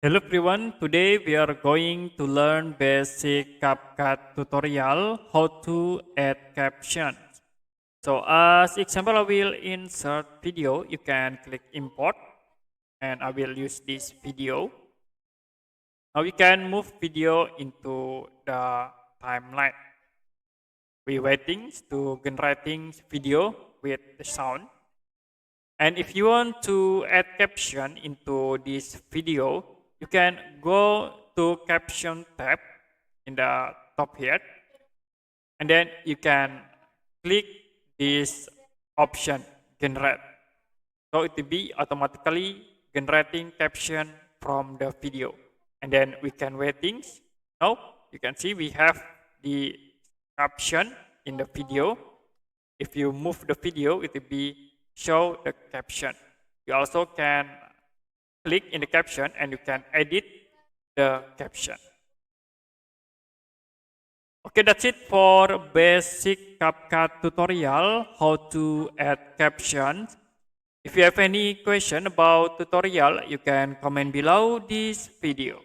Hello everyone, today we are going to learn basic CapCut tutorial how to add captions. So as example, I will insert video. You can click import and I will use this video. Now we can move video into the timeline. We waiting to generating video with the sound. And if you want to add caption into this video, you can go to caption tab in the top here. And then you can click this option generate. So it will be automatically generating caption from the video. And then we can waiting. Now you can see we have the caption in the video. If you move the video, it will be show the caption. You also can click in the caption and you can edit the caption. Okay, that's it for basic CapCut tutorial, how to add captions. If you have any question about tutorial, you can comment below this video.